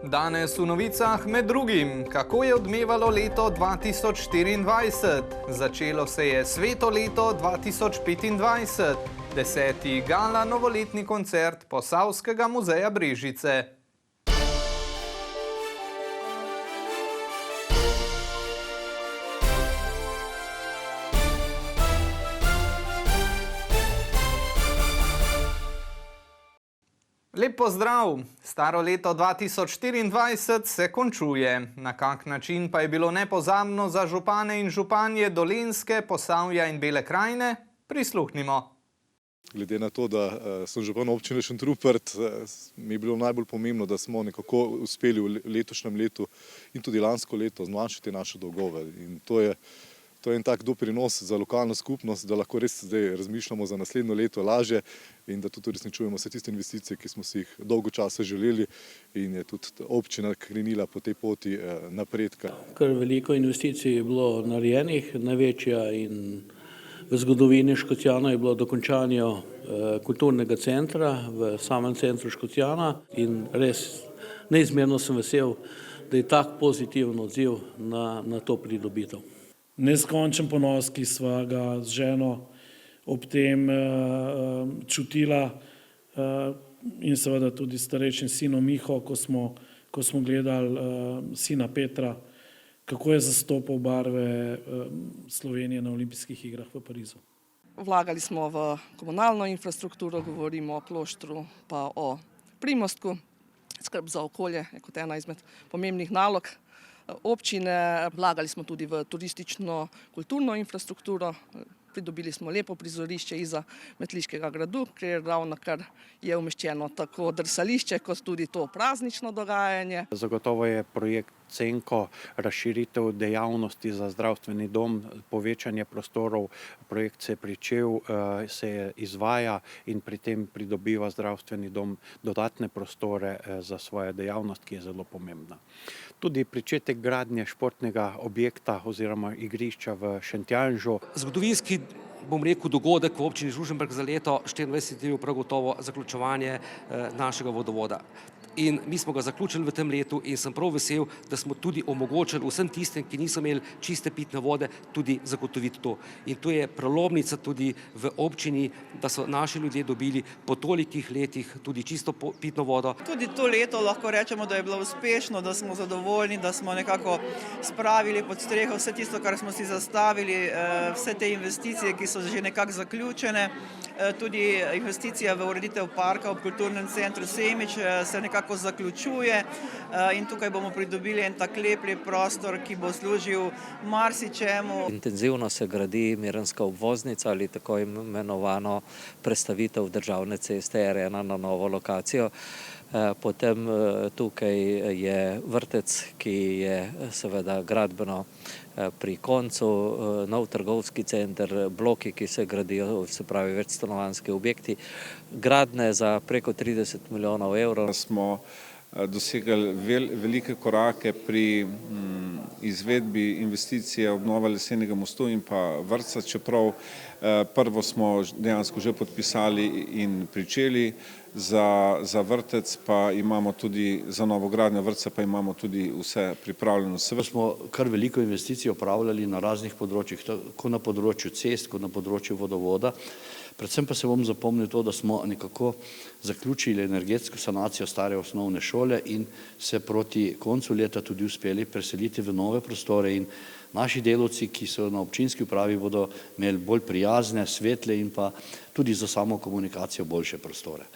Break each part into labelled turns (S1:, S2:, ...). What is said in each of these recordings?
S1: Danes v novicah med drugim, kako je odmevalo leto 2024. Začelo se je sveto leto 2025, 10. gala novoletni koncert Posavskega muzeja Brežice. Lep pozdrav! Staro leto 2024 se končuje. Na kak način pa je bilo nepozabno za župane in županje Dolenjske, Posavja in Bele krajine? Prisluhnimo.
S2: Glede na to, da sem župan občine Šentrupert, mi je bilo najbolj pomembno, da smo nekako uspeli v letošnjem letu in tudi lansko leto zmanjšati naše dolgove. In to je en tak doprinos za lokalno skupnost, da lahko res zdaj razmišljamo za naslednjo leto lažje in da tudi uresničujemo vse tiste investicije, ki smo si jih dolgo časa želeli, in je tudi občina krenila po tej poti napredka.
S3: Kar veliko investicij je bilo narejenih, največja in v zgodovini Škocjana je bilo dokončanje kulturnega centra v samem centru Škocjana in res neizmerno sem vesel, da je tak pozitiven odziv na to pridobitev.
S4: Neskončen ponos, ki sva ga z ženo ob tem čutila in seveda tudi starejšim sinom Miho, ko smo gledali sina Petra, kako je zastopal barve Slovenije na olimpijskih igrah v Parizu.
S5: Vlagali smo v komunalno infrastrukturo, govorimo o Kloštru pa o Primostku. Skrb za okolje je kot ena izmed pomembnih nalog občine. Vlagali smo tudi v turistično kulturno infrastrukturo. Pridobili smo lepo prizorišče izza Metliškega gradu, kjer ravnokar je umeščeno tako drsališče kot tudi to praznično dogajanje.
S6: Zagotovo je projekt Cenko razširitev dejavnosti za zdravstveni dom, povečanje prostorov. Projekt se je pričel, se je izvaja in pri tem pridobiva zdravstveni dom dodatne prostore za svojo dejavnost, ki je zelo pomembna. Tudi pričetek gradnje športnega objekta oziroma igrišča v Šentjanžu.
S7: Zgodovinski, bom rekel, dogodek v občini Žužemberk za leto 2024 je prav gotovo zaključevanje našega vodovoda. In mi smo ga zaključili v tem letu in sem prav vesel, da smo tudi omogočili vsem tistem, ki niso imeli čiste pitne vode, tudi zagotoviti to. In to je prelomnica tudi v občini, da so naši ljudje dobili po tolikih letih tudi čisto pitno vodo.
S8: Tudi to leto lahko rečemo, da je bilo uspešno, da smo zadovoljni, da smo nekako spravili pod streho vse tisto, kar smo si zastavili, vse te investicije, ki so že nekako zaključene. Tudi investicija v ureditev parka ob kulturnem centru Semič se nekako zaključuje in tukaj bomo pridobili en tak lep prostor, ki bo služil marsičemu.
S9: Intenzivno se gradi Mirenska obvoznica ali tako imenovano prestavitev državne ceste R1 na novo lokacijo. Potem tukaj je vrtec, ki je seveda gradbeno pri koncu, nov trgovski center, bloki, ki se gradijo, se pravi večstanovanjski objekti, gradnje za preko 30 milijonov evrov.
S10: Smo dosegali velike korake pri izvedbi investicije obnove lesenega mostu in pa vrtca, čeprav prvo smo dejansko že podpisali in pričeli. Za vrtec pa imamo tudi, za novogradnjo vrtca pa imamo tudi vse pripravljeno.
S3: Smo kar veliko investicij opravljali na raznih področjih, tako na področju cest, kot na področju vodovoda. Predvsem pa se bom zapomnil to, da smo nekako zaključili energetsko sanacijo stare osnovne šole in se proti koncu leta tudi uspeli preseliti v nove prostore in naši delavci, ki so na občinski upravi, bodo imeli bolj prijazne, svetle in pa tudi za samo komunikacijo boljše prostore.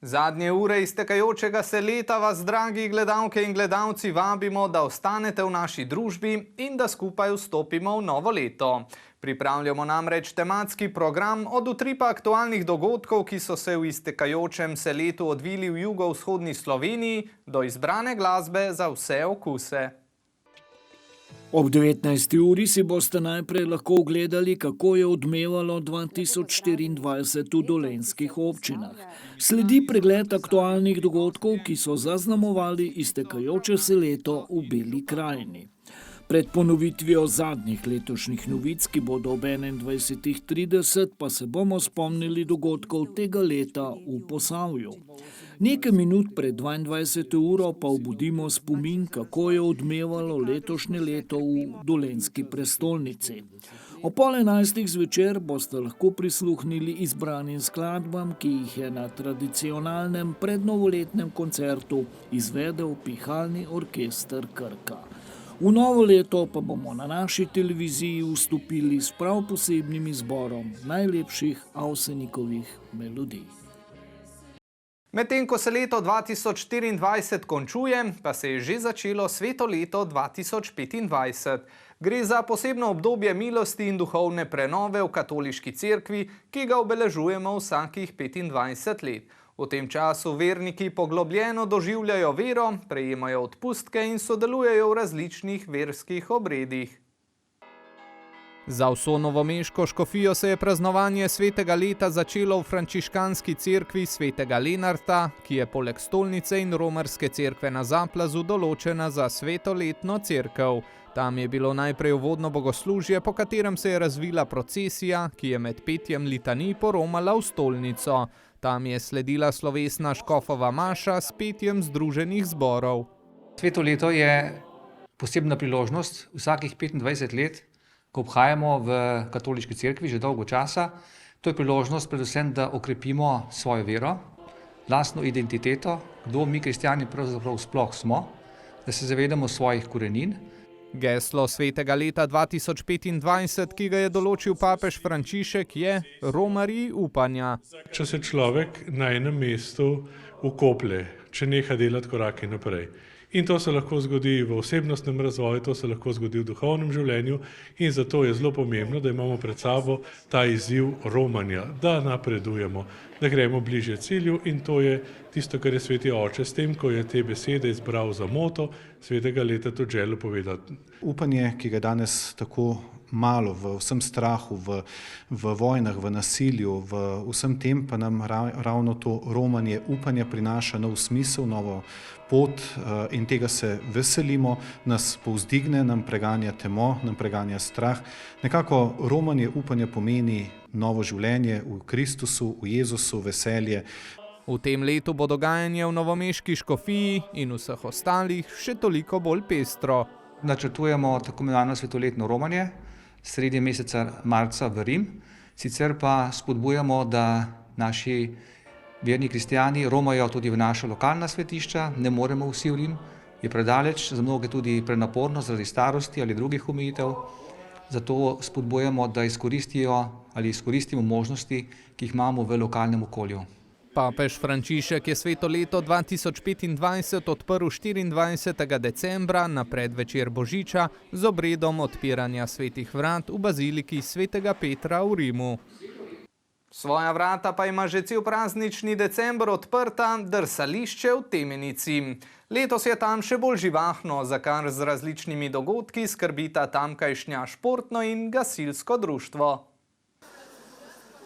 S1: Zadnje ure iztekajočega se leta vas, dragi gledalke in gledalci, vabimo, da ostanete v naši družbi in da skupaj vstopimo v novo leto. Pripravljamo namreč tematski program od utripa aktualnih dogodkov, ki so se v iztekajočem se letu odvili v jugovzhodni Sloveniji, do izbrane glasbe za vse okuse.
S11: Ob 19. uri si boste najprej lahko ogledali, kako je odmevalo 2024 v dolenjskih občinah. Sledi pregled aktualnih dogodkov, ki so zaznamovali iztekajoče se leto v Beli krajini. Pred ponovitvijo zadnjih letošnjih novic, ki bodo ob 21:30, pa se bomo spomnili dogodkov tega leta v Posavju. Nekaj minut pred 22. uro pa obudimo spomin, kako je odmevalo letošnje leto v dolenjski prestolnici. O 10:30 zvečer boste lahko prisluhnili izbranim skladbam, ki jih je na tradicionalnem prednovoletnem koncertu izvedel Pihalni orkester Krka. V novo leto pa bomo na naši televiziji vstopili s prav posebnim izborom najlepših Avsenikovih melodij.
S1: Medtem ko se leto 2024 končuje, pa se je že začelo sveto leto 2025. Gre za posebno obdobje milosti in duhovne prenove v katoliški cerkvi, ki ga obeležujemo vsakih 25 let. V tem času verniki poglobljeno doživljajo vero, prejemajo odpustke in sodelujejo v različnih verskih obredih. Za vso novomeško škofijo se je praznovanje svetega leta začelo v frančiškanski cerkvi svetega Lenarta, ki je poleg stolnice in romarske cerkve na Zaplazu določena za svetoletno cerkev. Tam je bilo najprej uvodno bogoslužje, po katerem se je razvila procesija, ki je med petjem litanij poromala v stolnico. Tam je sledila slovesna škofova maša s petjem združenih zborov.
S12: Sveto leto je posebna priložnost vsakih 25 let, ko obhajamo v katoliški cerkvi že dolgo časa. To je priložnost predvsem, da okrepimo svojo vero, lastno identiteto, kdo mi kristjani pravzaprav sploh smo, da se zavedamo svojih korenin.
S1: Geslo svetega leta 2025, ki ga je določil papež Frančišek, je Romarji upanja.
S13: Če se človek na enem mestu ukoplje, če neha delati korake naprej. In to se lahko zgodi v osebnostnem razvoju, to se lahko zgodi v duhovnem življenju in zato je zelo pomembno, da imamo pred sabo ta izziv romanja, da napredujemo, da gremo bližje cilju in to je tisto, kar je sveti oče s tem, ko je te besede izbral za moto svetega leta tudi želel povedati.
S14: Upanje, ki ga danes tako malo v vsem strahu, v vojnah, v nasilju, v vsem tem pa nam ravno to romanje upanja prinaša nov smisel, novo pot in tega se veselimo, nas povzdigne, nam preganja temo, nam preganja strah. Nekako romanje upanja pomeni novo življenje v Kristusu, v Jezusu, veselje.
S1: V tem letu bo dogajanje v novomeški škofiji in vseh ostalih še toliko bolj pestro.
S12: Načrtujemo tako imenovano svetoletno romanje sredi meseca marca v Rim. Sicer pa spodbujamo, da naši verni kristjani romajo tudi v naša lokalna svetišča, ne moremo vsi v Rim, je predaleč, za mnoge tudi prenaporno zaradi starosti ali drugih omejitev. Zato spodbujamo, da izkoristimo možnosti, ki jih imamo v lokalnem okolju.
S1: Papež Frančišek je sveto leto 2025 odprl 24. decembra na predvečer Božiča z obredom odpiranja svetih vrat v baziliki svetega Petra v Rimu. Svoja vrata pa ima že cel praznični december odprta drsališče v Temenici. Letos je tam še bolj živahno, za kar z različnimi dogodki skrbita tamkajšnja športno in gasilsko društvo.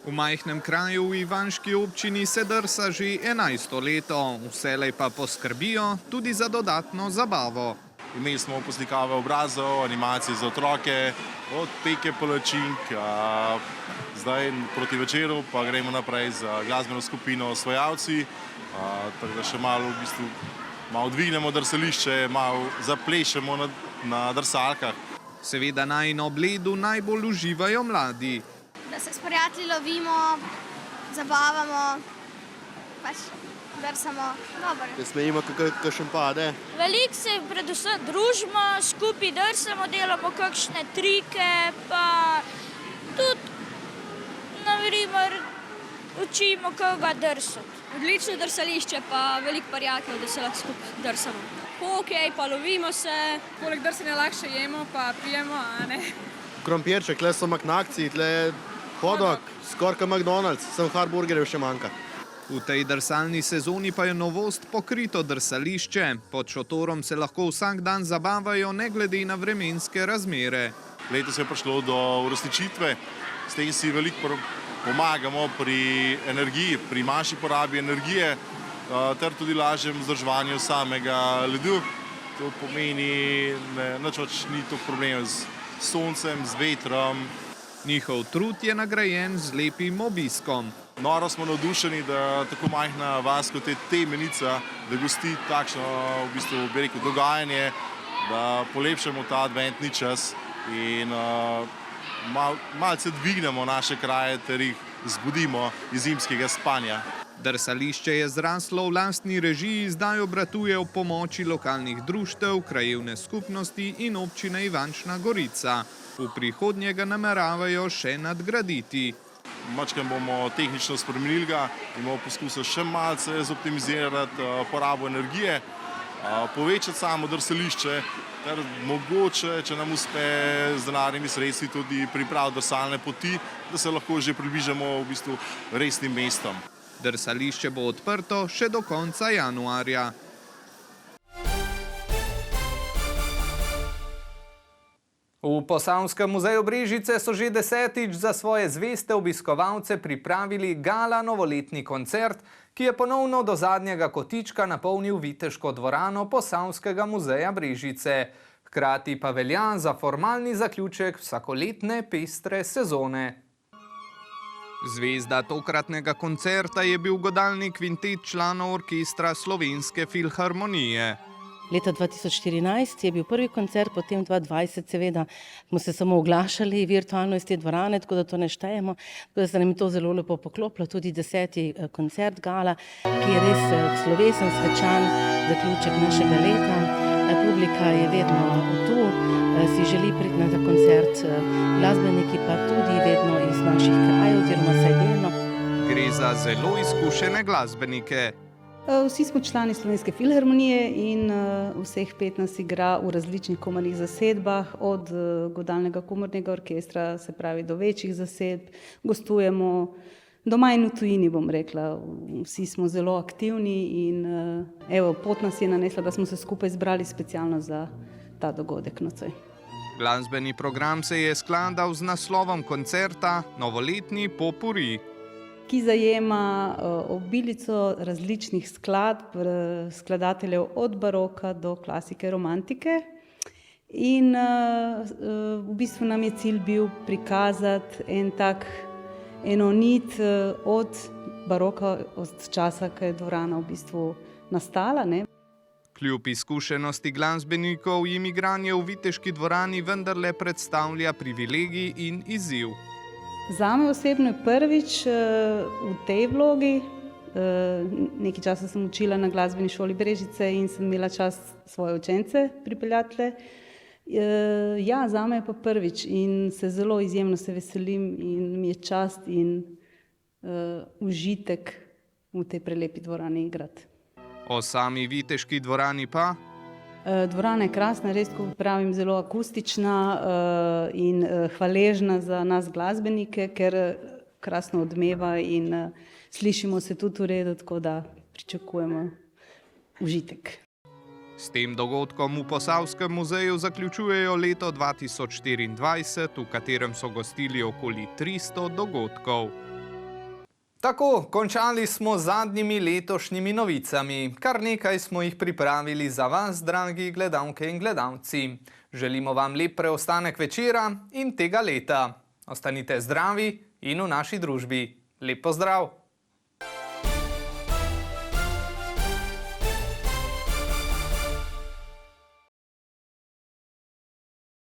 S1: V majhnem kraju v ivanški občini se drsa že 11. leto, vselej pa poskrbijo tudi za dodatno zabavo.
S15: Imeli smo poslikave obrazov, animacije za otroke, od peke palačink, zdaj proti večeru pa gremo naprej z glasbeno skupino Osvajalci, tako da še malo dvignemo drsališče, malo zaplešemo na drsalkah.
S1: Seveda naj na obledu najbolj uživajo mladi.
S16: Da se s prijatelji lovimo, zabavamo, pač drsamo, dobro.
S17: Da smejimo, kakšen pade.
S18: Veliko se predvsem družimo, skupaj drsamo, delamo kakšne trike, pa tudi, na primer, učimo koga drsati.
S19: Odlično drsališče, pa veliko prijateljev, da se lahko skupaj drsamo. Hokej, pa lovimo se. Poleg drsanja lahko jemo, pa pijemo, a ne.
S17: Krompirček, tle so na akciji, tle hodok, skoraj kot McDonald's, sem hamburgerjev še manjka.
S1: V tej drsalni sezoni pa je novost pokrito drsališče. Pod šotorom se lahko vsak dan zabavajo, ne glede na vremenske razmere.
S15: Letos je prišlo do uresničitve, s tem si veliko pomagamo pri energiji, pri manjši porabi energije, ter tudi lažjem vzdrževanju samega ledu. To pomeni, nič več ni toliko problemov z soncem, z vetrom.
S1: Njihov trud je nagrajen z lepim obiskom.
S15: Noro smo navdušeni, da tako majhna vas kot je Temenica, da gosti takšno v bistvu, bi rekel, dogajanje, da polepšamo ta adventni čas in malce dvignemo naše kraje ter jih zbudimo iz zimskega spanja.
S1: Drsališče je zraslo v lastni režiji, zdaj obratuje ob pomoči lokalnih društev, krajevne skupnosti in občine Ivančna Gorica. V prihodnje ga nameravajo še nadgraditi.
S15: Mačkam bomo tehnično spremenili ga in bomo poskusili še malce zoptimizirati porabo energije, povečati samo drsališče ter mogoče, če nam uspe z denarnimi sredstvi tudi pripraviti drsalne poti, da se lahko že približamo v bistvu resnim mestom.
S1: Drsališče bo odprto še do konca januarja. V Posavskem muzeju Brežice so že 10. za svoje zveste obiskovalce pripravili gala novoletni koncert, ki je ponovno do zadnjega kotička napolnil viteško dvorano Posavskega muzeja Brežice. Hkrati pa velja za formalni zaključek vsakoletne pestre sezone. Zvezda tokratnega koncerta je bil godalni kvintet članov orkestra Slovenske filharmonije.
S20: Leta 2014 je bil prvi koncert, potem 2020 seveda smo se samo oglašali virtualno iz te dvorane, tako da to ne štejemo. Tako da se nam je to zelo lepo poklopilo, tudi 10. koncert gala, ki je res slovesen, svečan zaključek našega leta. Publika je vedno tu, si želi priti na ta koncert, glasbeniki pa tudi vedno iz naših krajev oziroma vsaj delno.
S1: Gre za zelo izkušene glasbenike.
S21: Vsi smo člani Slovenske filharmonije in vseh 15 igra v različnih komornih zasedbah, od godalnega komornega orkestra, se pravi do večjih zasedb, gostujemo doma in v tujini, bom rekla. Vsi smo zelo aktivni in pot nas je nanesla, da smo se skupaj zbrali specialno za ta dogodek nocoj.
S1: Glasbeni program se je skladal z naslovom koncerta Novoletni popuri,
S21: ki zajema obilico različnih skladb, skladateljev od baroka do klasike romantike. In v bistvu nam je cilj bil prikazati eno nit od baroka, od časa, ko je dvorana v bistvu nastala.
S1: Kljub izkušenosti glasbenikov jim igranje v viteški dvorani vendarle predstavlja privilegij in izziv.
S21: Zame osebno je prvič v tej vlogi. Nekaj časa sem učila na glasbeni šoli Brežice in sem imela čast svoje učence pripeljati. Ja, zame je pa prvič in se zelo izjemno se veselim in mi je čast in užitek v tej prelepi dvorani igrati.
S1: O sami viteški dvorani pa?
S21: Dvorana je krasna, res, ko pravim, zelo akustična in hvaležna za nas glasbenike, ker krasno odmeva in slišimo se tudi v redu, tako da pričakujemo užitek.
S1: S tem dogodkom v Posavskem muzeju zaključujejo leto 2024, v katerem so gostili okoli 300 dogodkov. Tako, končali smo z zadnjimi letošnjimi novicami. Kar nekaj smo jih pripravili za vas, dragi gledalke in gledalci. Želimo vam lep preostanek večera in tega leta. Ostanite zdravi in v naši družbi. Lep pozdrav!